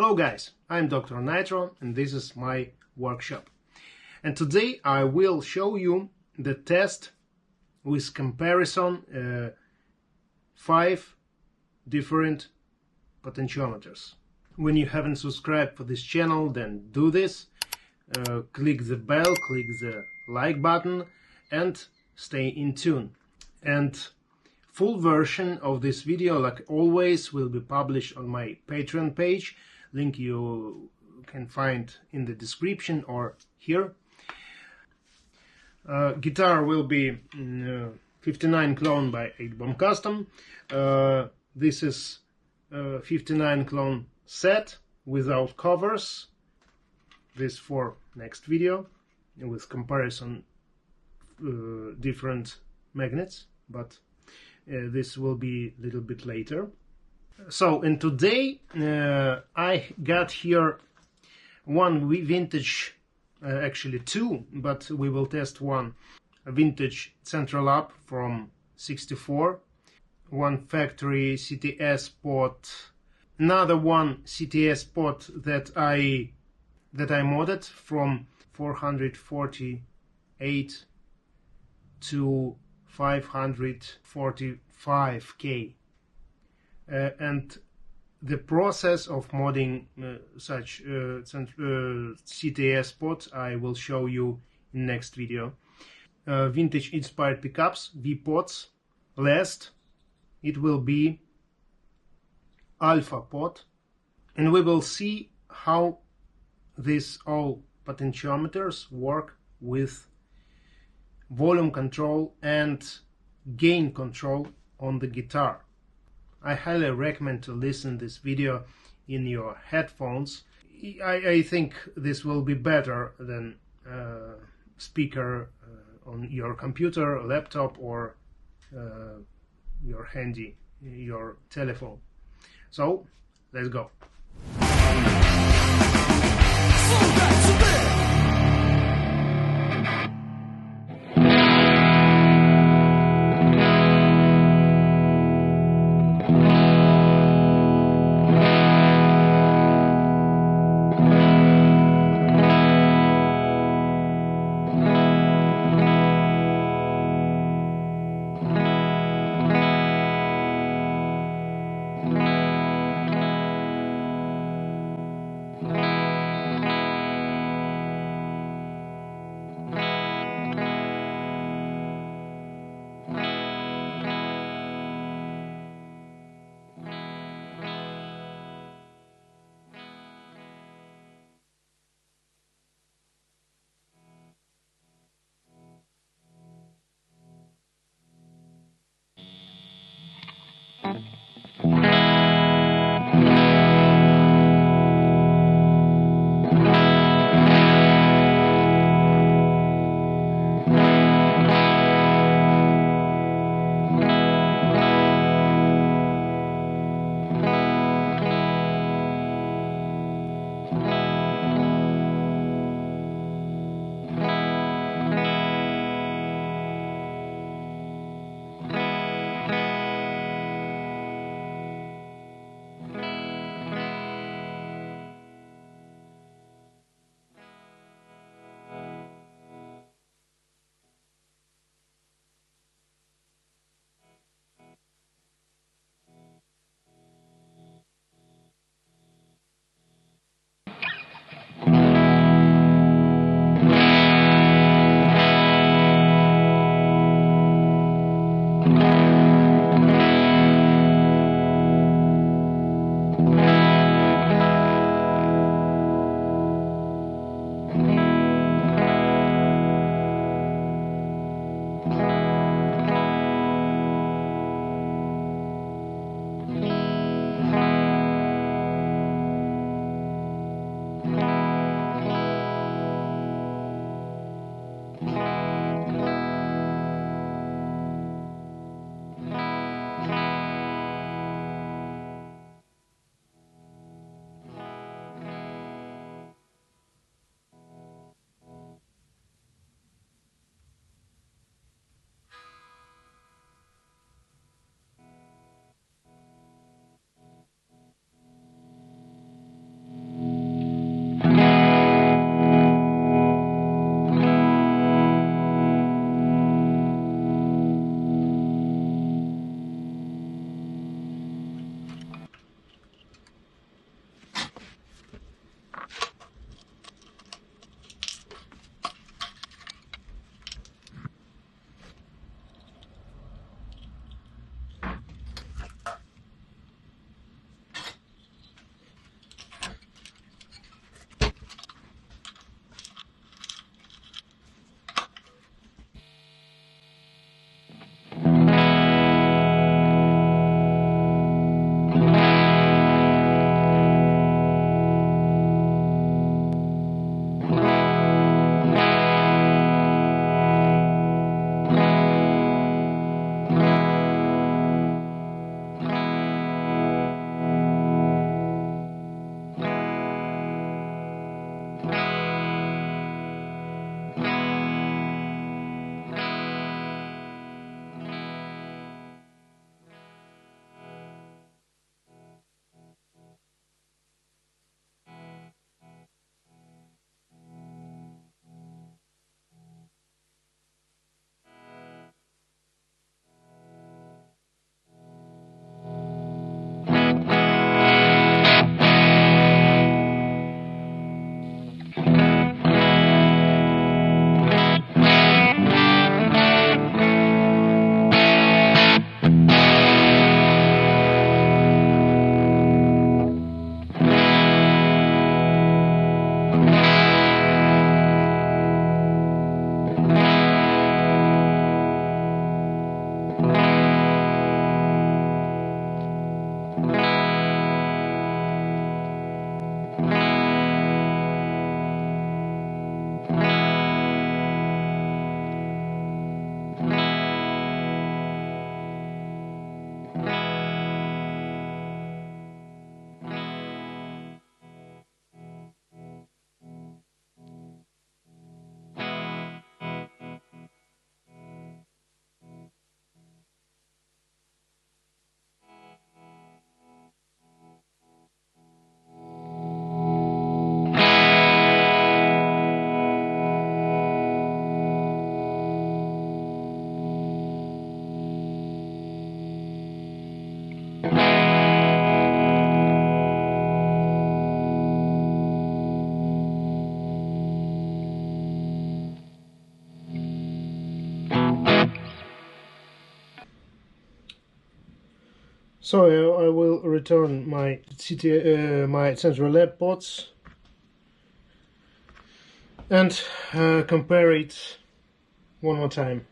Hello guys, I'm Dr. Nitro and this is my workshop. And today I will show you the test with comparison 5 different potentiometers. When you haven't subscribed for this channel, then do this. Click the bell, click the like button and stay in tune. And full version of this video, like always, will be published on my Patreon page. Link you can find in the description or here. Guitar will be 59 clone by 8-bomb custom. This is 59 clone set without covers. This for next video with comparison different magnets, but this will be a little bit later. So, and today I got here one vintage, actually two, but we will test one, a vintage Centralab from '64, one factory CTS pot, another one CTS pot that I modded from 448 to 545K. And the process of modding such CTS pots I will show you in next video. Vintage inspired pickups, VIPots. Last, it will be alpha pot, and we will see how these all potentiometers work with volume control and gain control on the guitar. I highly recommend to listen this video in your headphones. I think this will be better than speaker on your computer, laptop, or your telephone. So let's go. So I will return my my Centralab pots and compare it one more time.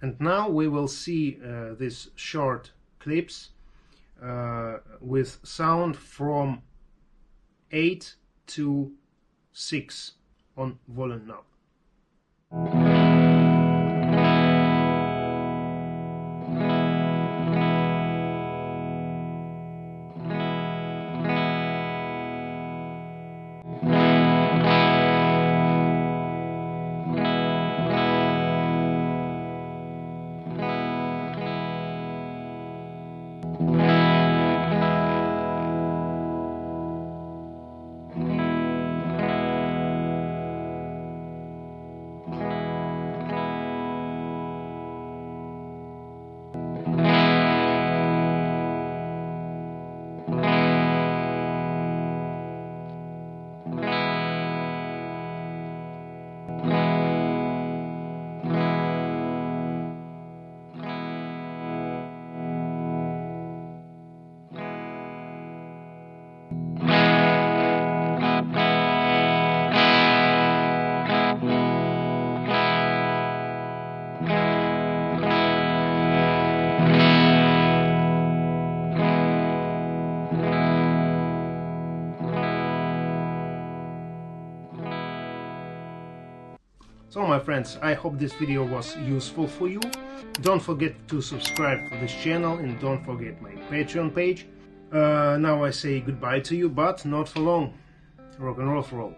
And now we will see these short clips with sound from 8 to 6 on volume knob. So my friends, I hope this video was useful for you. Don't forget to subscribe for this channel and don't forget my Patreon page. Now I say goodbye to you, but not for long. Rock and roll for all.